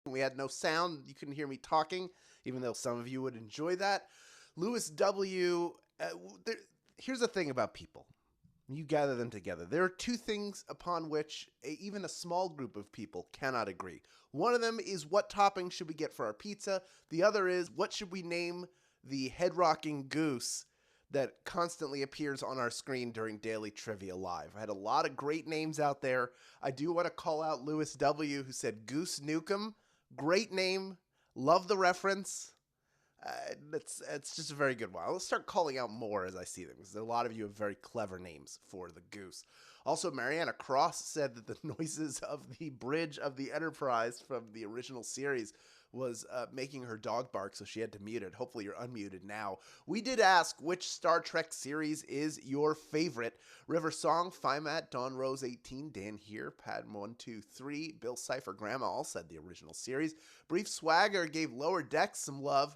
We had no sound. You couldn't hear me talking, even though some of you would enjoy that. Lewis W. Here's the thing about people. You gather them together. There are two things upon which even a small group of people cannot agree. One of them is what topping should we get for our pizza. The other is what should we name the head-rocking goose that constantly appears on our screen during Daily Trivia Live. I had a lot of great names out there. I do want to call out Lewis W., who said Goose Nukem. Great name. Love the reference. It's just a very good one. I'll start calling out more as I see them, because a lot of you have very clever names for the goose. Also, Mariana Cross said that the noises of the bridge of the Enterprise from the original series was making her dog bark, so she had to mute it. Hopefully you're unmuted now. We did ask which Star Trek series is your favorite. River Song, Fimat, Dawn Rose 18, Dan here, Padm 123, Bill Cipher, Grandma all said the original series. Brief Swagger gave Lower Decks some love.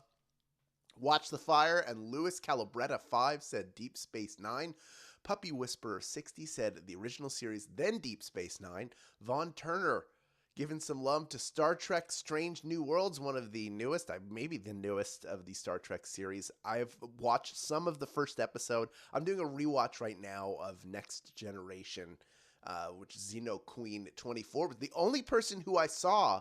Watch the Fire and Louis Calabretta 5 said Deep Space Nine. Puppy Whisperer 60 said the original series, then Deep Space Nine. Vaughn Turner giving some love to Star Trek Strange New Worlds, one of the newest, maybe the newest of the Star Trek series. I've watched some of the first episode. I'm doing a rewatch right now of Next Generation, which is Xeno Queen 24. But the only person who I saw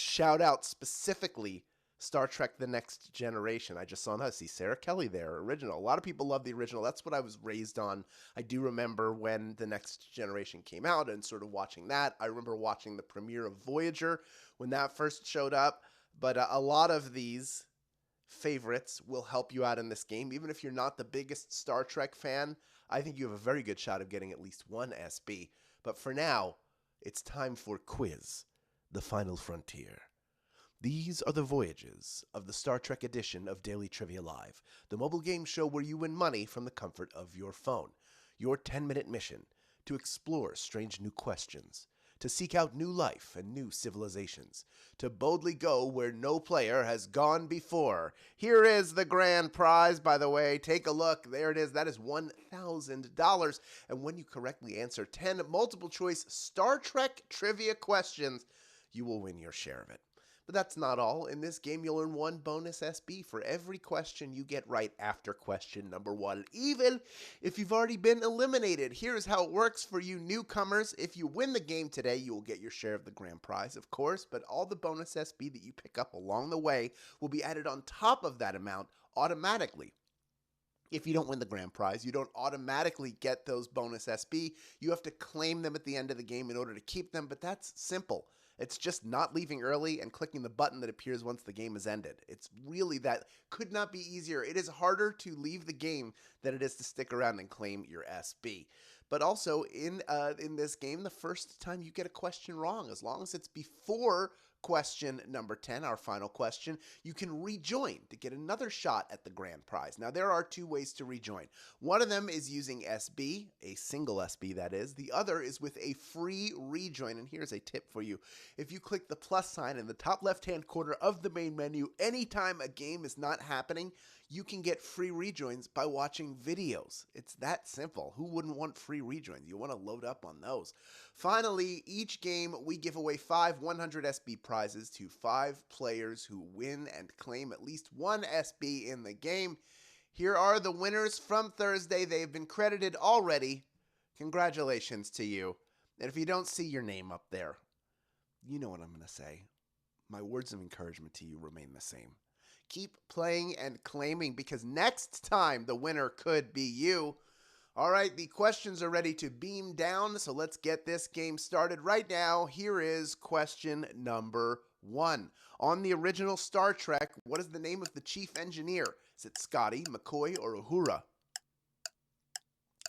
shout out specifically Star Trek The Next Generation. I just saw that. See Sarah Kelly there, original. A lot of people love the original. That's what I was raised on. I do remember when The Next Generation came out and sort of watching that. I remember watching the premiere of Voyager when that first showed up. But a lot of these favorites will help you out in this game. Even if you're not the biggest Star Trek fan, I think you have a very good shot of getting at least one SB. But for now, it's time for Quiz, the Final Frontier. These are the voyages of the Star Trek edition of Daily Trivia Live, the mobile game show where you win money from the comfort of your phone. Your 10-minute mission: to explore strange new questions, to seek out new life and new civilizations, to boldly go where no player has gone before. Here is the grand prize, by the way. Take a look. There it is. That is $1,000. And when you correctly answer 10 multiple choice Star Trek trivia questions, you will win your share of it. But that's not all. In this game, you'll earn one bonus SB for every question you get right after question number 1, even if you've already been eliminated. Here's how it works for you newcomers. If you win the game today, you will get your share of the grand prize, of course, but all the bonus SB that you pick up along the way will be added on top of that amount automatically. If you don't win the grand prize, you don't automatically get those bonus SB. You have to claim them at the end of the game in order to keep them, but that's simple. It's just not leaving early and clicking the button that appears once the game is ended. It's really that. Could not be easier. It is harder to leave the game than it is to stick around and claim your SB. But also, in this game, the first time you get a question wrong, as long as it's before question number 10, our final question, you can rejoin to get another shot at the grand prize. Now, there are two ways to rejoin. One of them is using SB, a single SB that is. The other is with a free rejoin. And here's a tip for you. If you click the plus sign in the top left-hand corner of the main menu, anytime a game is not happening, you can get free rejoins by watching videos. It's that simple. Who wouldn't want free rejoins? You want to load up on those. Finally, each game we give away 5 100 SB prizes to 5 players who win and claim at least one SB in the game. Here are the winners from Thursday. They've been credited already. Congratulations to you. And if you don't see your name up there, you know what I'm going to say. My words of encouragement to you remain the same. Keep playing and claiming, because next time the winner could be you. All right, the questions are ready to beam down, so let's get this game started right now. Here is question number 1. On the original Star Trek, what is the name of the chief engineer? Is it Scotty, McCoy, or Uhura?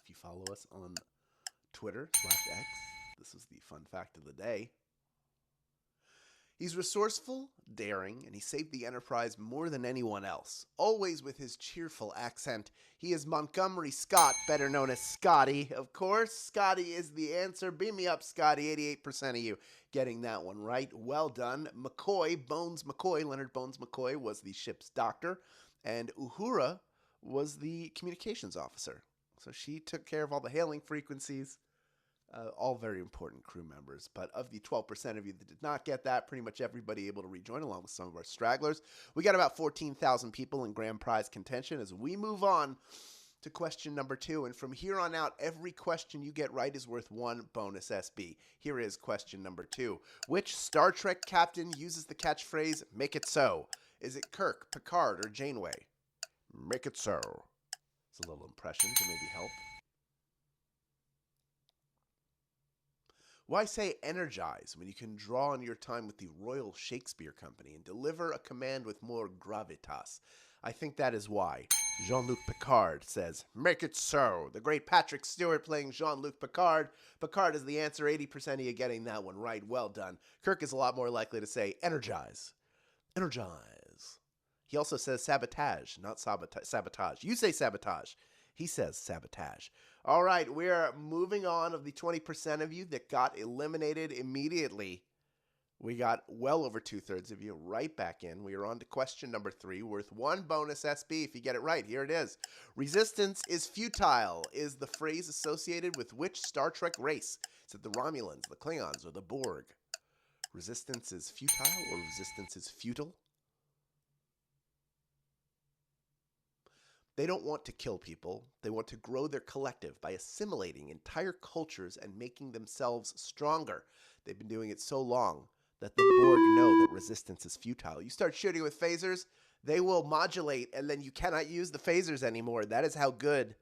If you follow us on Twitter/X, this is the fun fact of the day. He's resourceful, daring, and he saved the Enterprise more than anyone else. Always with his cheerful accent, he is Montgomery Scott, better known as Scotty. Of course, Scotty is the answer. Beam me up, Scotty. 88% of you getting that one right. Well done. McCoy, Bones McCoy, Leonard Bones McCoy, was the ship's doctor, and Uhura was the communications officer. So she took care of all the hailing frequencies. All very important crew members. But of the 12% of you that did not get that, pretty much everybody able to rejoin along with some of our stragglers. We got about 14,000 people in grand prize contention as we move on to question number 2. And from here on out, every question you get right is worth 1 bonus SB. Here is question number 2. Which Star Trek captain uses the catchphrase, "Make it so"? Is it Kirk, Picard, or Janeway? Make it so. It's a little impression to maybe help. Why say energize when you can draw on your time with the Royal Shakespeare Company and deliver a command with more gravitas? I think that is why. Jean-Luc Picard says, "Make it so." The great Patrick Stewart playing Jean-Luc Picard. Picard is the answer, 80% of you getting that one right. Well done. Kirk is a lot more likely to say energize. Energize. He also says sabotage, not sabotage. You say sabotage. He says sabotage. All right, we're moving on. Of the 20% of you that got eliminated immediately, we got well over 2/3 of you right back in. We are on to question number 3, worth 1 bonus SB if you get it right. Here it is. Resistance is futile is the phrase associated with which Star Trek race? Is it the Romulans, the Klingons, or the Borg? Resistance is futile or resistance is futile? They don't want to kill people. They want to grow their collective by assimilating entire cultures and making themselves stronger. They've been doing it so long that the Borg know that resistance is futile. You start shooting with phasers, they will modulate, and then you cannot use the phasers anymore. That is how good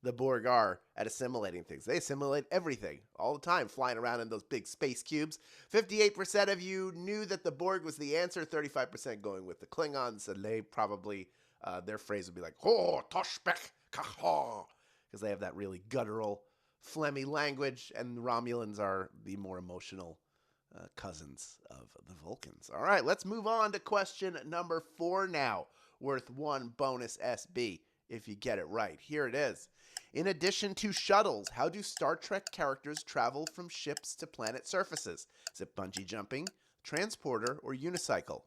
the Borg are at assimilating things. They assimilate everything all the time, flying around in those big space cubes. 58% of you knew that the Borg was the answer, 35% going with the Klingons, and they probably... their phrase would be like, "Ho, toshbek, kaha," because they have that really guttural, phlegmy language, and the Romulans are the more emotional cousins of the Vulcans. All right, let's move on to question number 4 now, worth 1 bonus SB if you get it right. Here it is. In addition to shuttles, how do Star Trek characters travel from ships to planet surfaces? Is it bungee jumping, transporter, or unicycle?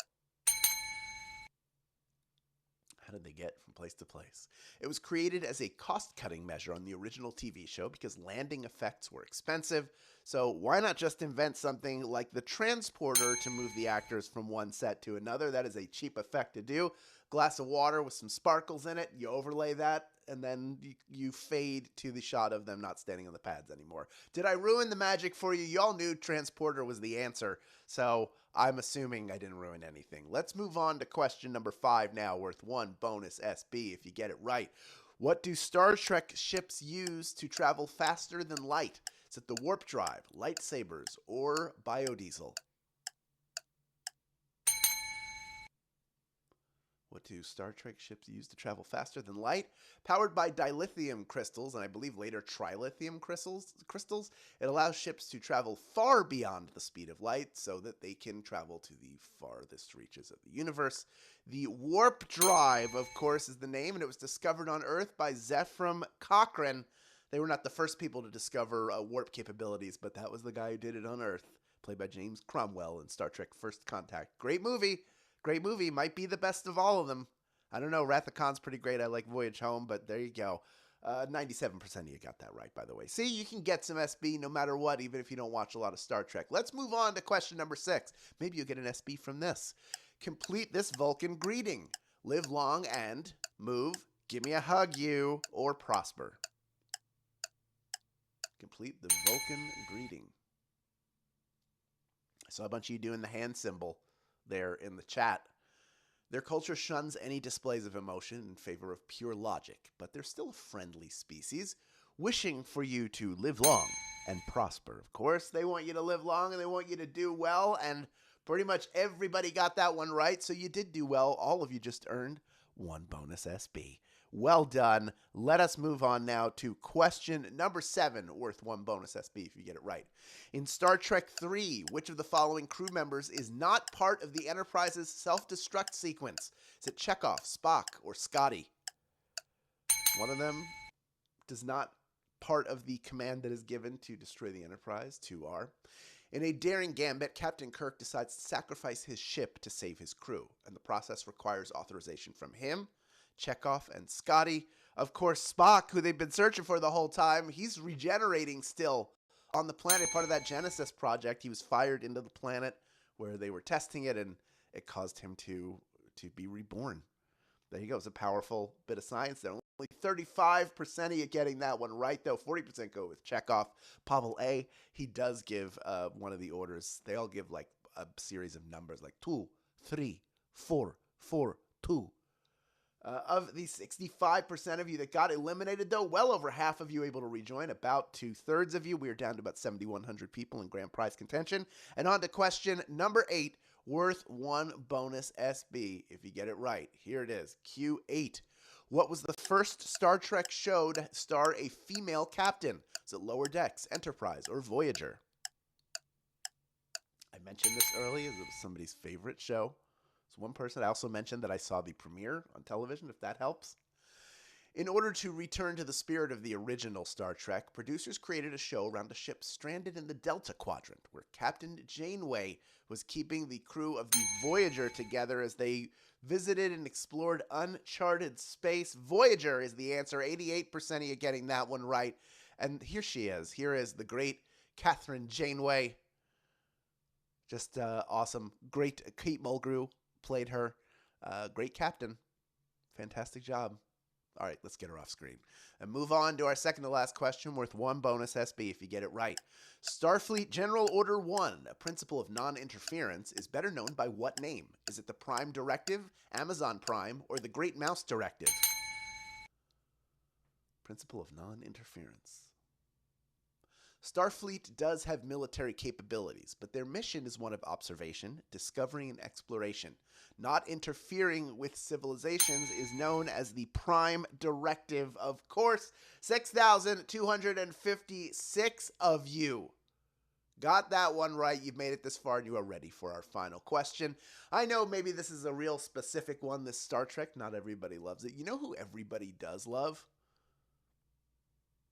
How did they get from place to place? It was created as a cost-cutting measure on the original TV show because landing effects were expensive. So why not just invent something like the transporter to move the actors from one set to another? That is a cheap effect to do. Glass of water with some sparkles in it. You overlay that, and then you fade to the shot of them not standing on the pads anymore. Did I ruin the magic for you? Y'all knew transporter was the answer, so I'm assuming I didn't ruin anything. Let's move on to question number 5 now, worth 1 bonus SB if you get it right. What do Star Trek ships use to travel faster than light? Is it the warp drive, lightsabers, or biodiesel? What do Star Trek ships use to travel faster than light? Powered by dilithium crystals, and I believe later trilithium crystals, it allows ships to travel far beyond the speed of light so that they can travel to the farthest reaches of the universe. The warp drive, of course, is the name, and it was discovered on Earth by Zefram Cochrane. They were not the first people to discover warp capabilities, but that was the guy who did it on Earth, played by James Cromwell in Star Trek First Contact. Great movie. Great movie. Might be the best of all of them. I don't know. Wrath of Khan's pretty great. I like Voyage Home, but there you go. 97% of you got that right, by the way. See, you can get some SB no matter what, even if you don't watch a lot of Star Trek. Let's move on to question number 6. Maybe you'll get an SB from this. Complete this Vulcan greeting. Live long and move. Give me a hug, you, or prosper. Complete the Vulcan greeting. I saw a bunch of you doing the hand symbol there in the chat. Their culture shuns any displays of emotion in favor of pure logic, but they're still a friendly species, wishing for you to live long and prosper. Of course, they want you to live long and they want you to do well, and pretty much everybody got that one right, so you did do well. All of you just earned 1 bonus SB. Well done. Let us move on now to question number 7, worth 1 bonus SB if you get it right. In Star Trek III, which of the following crew members is not part of the Enterprise's self-destruct sequence? Is it Chekhov, Spock, or Scotty? One of them does not part of the command that is given to destroy the Enterprise. 2 are. In a daring gambit, Captain Kirk decides to sacrifice his ship to save his crew, and the process requires authorization from him, Chekhov, and Scotty. Of course, Spock, who they've been searching for the whole time, he's regenerating still on the planet, part of that Genesis project. He was fired into the planet where they were testing it, and it caused him to be reborn. There you go. It's a powerful bit of science there. Only 35% of you getting that one right, though. 40% go with Chekhov. Pavel A, he does give one of the orders. They all give like a series of numbers, like 2, 3, 4, 4, 2. Of the 65% of you that got eliminated, though, well over half of you able to rejoin, about 2/3 of you. We are down to about 7,100 people in grand prize contention. And on to question number 8, worth 1 bonus SB. If you get it right, here it is. Q8. What was the first Star Trek show to star a female captain? Is it Lower Decks, Enterprise, or Voyager? I mentioned this earlier. It was somebody's favorite show. It's one person. I also mentioned that I saw the premiere on television, if that helps. In order to return to the spirit of the original Star Trek, producers created a show around a ship stranded in the Delta Quadrant, where Captain Janeway was keeping the crew of the Voyager together as they visited and explored uncharted space. Voyager is the answer. 88% of you getting that one right. And here she is. Here is the great Catherine Janeway. Just awesome. Great. Kate Mulgrew played her. Great captain. Fantastic job. All right, let's get her off screen. And move on to our second to last question, worth 1 bonus SB if you get it right. Starfleet General Order 1, a principle of non-interference, is better known by what name? Is it the Prime Directive, Amazon Prime, or the Great Mouse Directive? Principle of non-interference. Starfleet does have military capabilities, but their mission is one of observation, discovery, and exploration. Not interfering with civilizations is known as the Prime Directive. Of course, 6,256 of you got that one right. You've made it this far, and you are ready for our final question. I know maybe this is a real specific one, this Star Trek. Not everybody loves it. You know who everybody does love?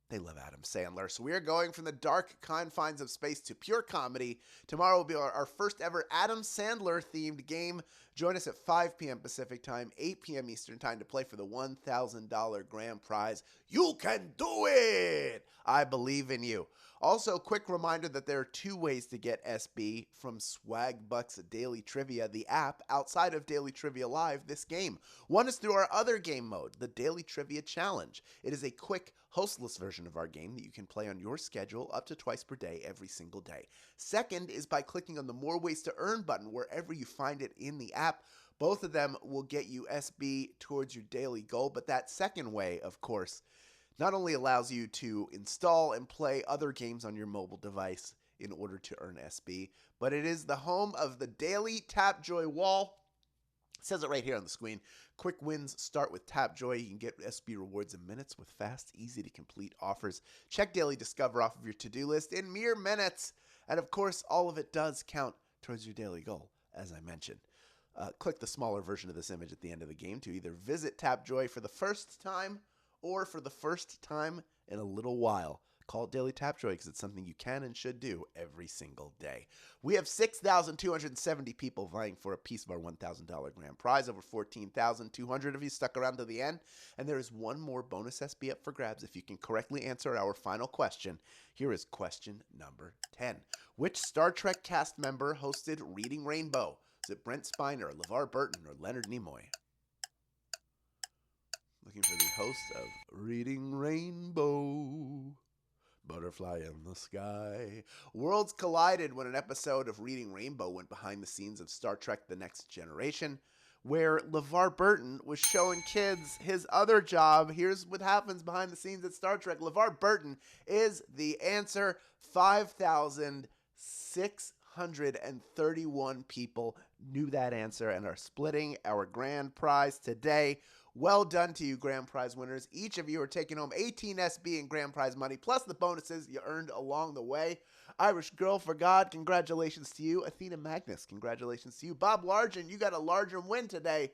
They love Adam Sandler. So we are going from the dark confines of space to pure comedy. Tomorrow will be our first ever Adam Sandler themed game. Join us at 5 p.m. Pacific time, 8 p.m. Eastern time to play for the $1,000 grand prize. You can do it! I believe in you. Also, quick reminder that there are 2 ways to get SB from Swagbucks Daily Trivia, the app, outside of Daily Trivia Live this game. One is through our other game mode, the Daily Trivia Challenge. It is a quick, hostless version of our game that you can play on your schedule up to twice per day every single day. Second is by clicking on the More Ways to Earn button wherever you find it in the app. Both of them will get you SB towards your daily goal, but that second way, of course, not only allows you to install and play other games on your mobile device in order to earn SB, but it is the home of the Daily Tapjoy wall. It says it right here on the screen. Quick wins start with Tapjoy. You can get SB rewards in minutes with fast, easy to complete offers. Check Daily Discover off of your to-do list in mere minutes. And of course, all of it does count towards your daily goal, as I mentioned. Click the smaller version of this image at the end of the game to either visit Tapjoy for the first time or for the first time in a little while. Call it Daily Tapjoy because it's something you can and should do every single day. We have 6,270 people vying for a piece of our $1,000 grand prize. Over 14,200 of you stuck around to the end. And there is one more bonus SB up for grabs if you can correctly answer our final question. Here is question number 10. Which Star Trek cast member hosted Reading Rainbow? Is it Brent Spiner, LeVar Burton, or Leonard Nimoy? Looking for the host of Reading Rainbow, Butterfly in the Sky. Worlds collided when an episode of Reading Rainbow went behind the scenes of Star Trek The Next Generation, where LeVar Burton was showing kids his other job. Here's what happens behind the scenes at Star Trek. LeVar Burton is the answer. 5,631 people knew that answer and are splitting our grand prize today. Well done to you, grand prize winners. Each of you are taking home 18 SB in grand prize money, plus the bonuses you earned along the way. Irish Girl for God, congratulations to you. Athena Magnus, congratulations to you. Bob Largent, you got a larger win today.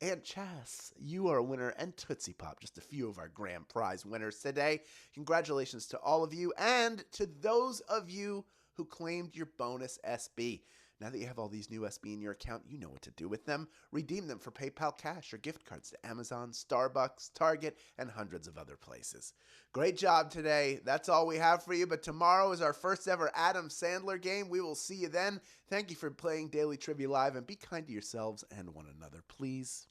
And Chas, you are a winner. And Tootsie Pop, just a few of our grand prize winners today. Congratulations to all of you and to those of you who claimed your bonus SB. Now that you have all these new SB in your account, you know what to do with them. Redeem them for PayPal cash or gift cards to Amazon, Starbucks, Target, and hundreds of other places. Great job today. That's all we have for you, but tomorrow is our first ever Adam Sandler game. We will see you then. Thank you for playing Daily Trivia Live, and be kind to yourselves and one another, please.